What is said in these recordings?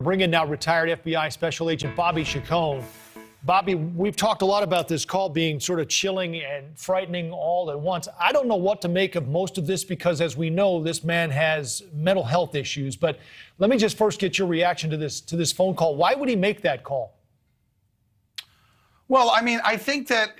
Bring in now retired FBI Special Agent Bobby Chacon. Bobby, we've talked a lot about this call being sort of chilling and frightening all at once. I don't know what to make of most of this because, as we know, this man has mental health issues. But let me just first get your reaction to this phone call. Why would he make that call? Well, I mean, I think that,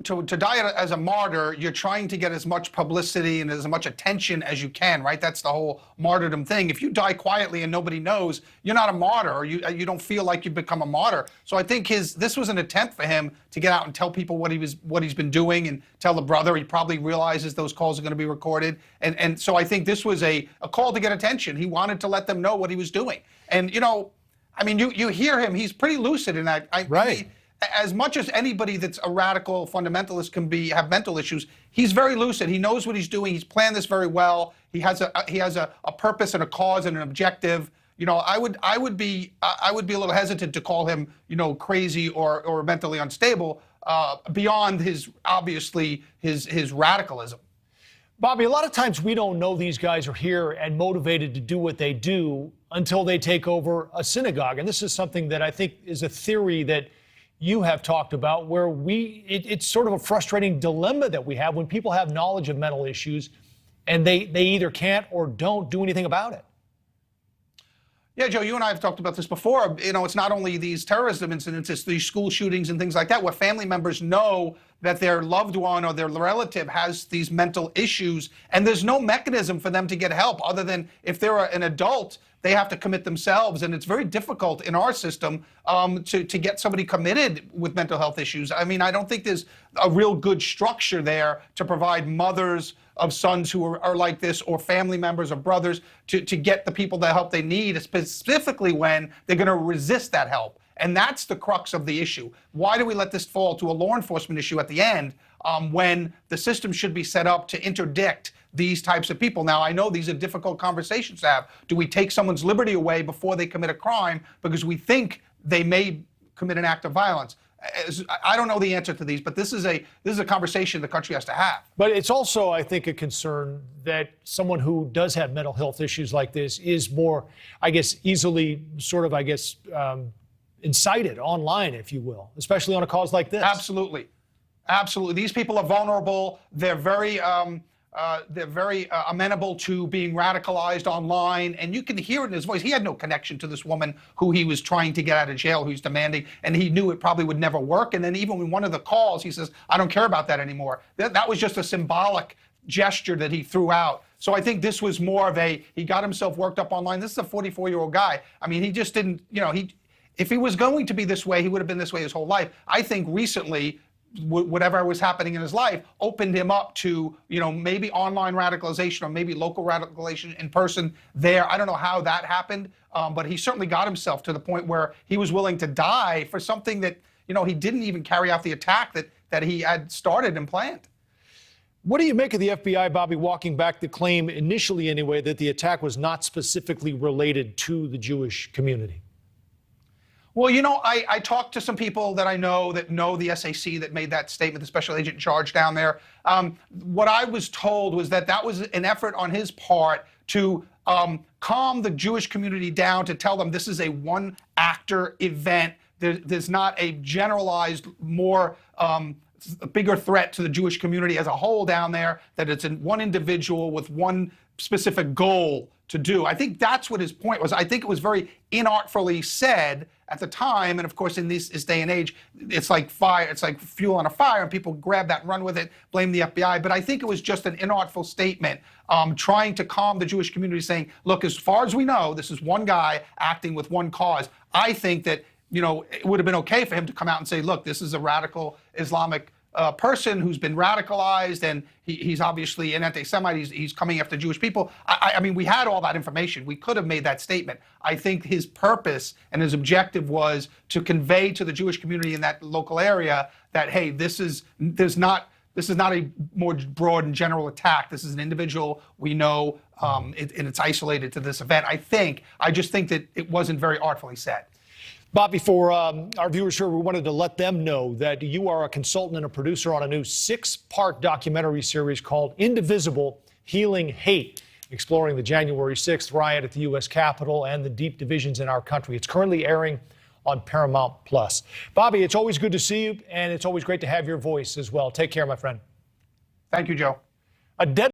to die as a martyr, you're trying to get as much publicity and as much attention as you can, right? That's the whole martyrdom thing. If you die quietly and nobody knows, you're not a martyr, or you don't feel like you've become a martyr. So I think this was an attempt for him to get out and tell people what he's been doing, and tell the brother. He probably realizes those calls are going to be recorded. And so I think this was a call to get attention. He wanted to let them know what he was doing. And, I mean, you hear him, he's pretty lucid in that. Right. As much as anybody that's a radical fundamentalist can have mental issues, he's very lucid. He knows what he's doing. He's planned this very well. He has a purpose and a cause and an objective. I would be a little hesitant to call him, crazy or mentally unstable, beyond his radicalism. Bobby, a lot of times we don't know these guys are here and motivated to do what they do until they take over a synagogue. And this is something that I think is a theory that you have talked about, where it's sort of a frustrating dilemma that we have when people have knowledge of mental issues and they either can't or don't do anything about it. Yeah, Joe, you and I have talked about this before. It's not only these terrorism incidents, it's these school shootings and things like that, where family members know that their loved one or their relative has these mental issues, and there's no mechanism for them to get help other than if they're an adult, they have to commit themselves. And it's very difficult in our system to get somebody committed with mental health issues. I mean, I don't think there's a real good structure there to provide mothers of sons who are like this, or family members or brothers, to get the people the help they need, specifically when they're going to resist that help. And that's the crux of the issue. Why do we let this fall to a law enforcement issue at the end, when the system should be set up to interdict these types of people? Now, I know these are difficult conversations to have. Do we take someone's liberty away before they commit a crime because we think they may commit an act of violence? I don't know the answer to these, but this is a conversation the country has to have. But it's also, I think, a concern that someone who does have mental health issues like this is more, I guess, easily sort of, incited online, if you will, especially on a cause like this. Absolutely. Absolutely. These people are vulnerable. They're very amenable to being radicalized online, and you can hear it in his voice. He had no connection to this woman who he was trying to get out of jail, who's demanding, and he knew it probably would never work. And then even in one of the calls, he says, I don't care about that anymore. That was just a symbolic gesture that he threw out. So I think this was more of he got himself worked up online. This is a 44-year-old guy. I mean, he just didn't, if he was going to be this way, he would have been this way his whole life. I think recently, whatever was happening in his life opened him up to, maybe online radicalization or maybe local radicalization in person there. I don't know how that happened, but he certainly got himself to the point where he was willing to die for something that, he didn't even carry out the attack that he had started and planned. What do you make of the FBI, Bobby, walking back the claim, initially anyway, that the attack was not specifically related to the Jewish community? Well, I talked to some people that I know the SAC that made that statement, the special agent in charge down there. What I was told was that was an effort on his part to calm the Jewish community down, to tell them this is a one-actor event. There's not a generalized, bigger threat to the Jewish community as a whole down there, that it's one individual with one specific goal to do. I think that's what his point was. I think it was very inartfully said at the time, and of course in this day and age, it's like fire, it's like fuel on a fire, and people grab that and run with it, blame the FBI. But I think it was just an inartful statement, trying to calm the Jewish community, saying, look, as far as we know, this is one guy acting with one cause. I think that, it would have been okay for him to come out and say, look, this is a radical Islamic person who's been radicalized, and he's obviously an anti-Semite. He's coming after Jewish people. I mean, we had all that information. We could have made that statement. I think his purpose and his objective was to convey to the Jewish community in that local area that, hey, this is not a more broad and general attack. This is an individual we know, and it's isolated to this event. I just think that it wasn't very artfully said. Bobby, for our viewers here, we wanted to let them know that you are a consultant and a producer on a new 6-part documentary series called Indivisible: Healing Hate. exploring the January 6th riot at the U.S. Capitol and the deep divisions in our country. It's currently airing on Paramount Plus. Bobby, it's always good to see you, and it's always great to have your voice as well. Take care, my friend. Thank you, Joe. A dead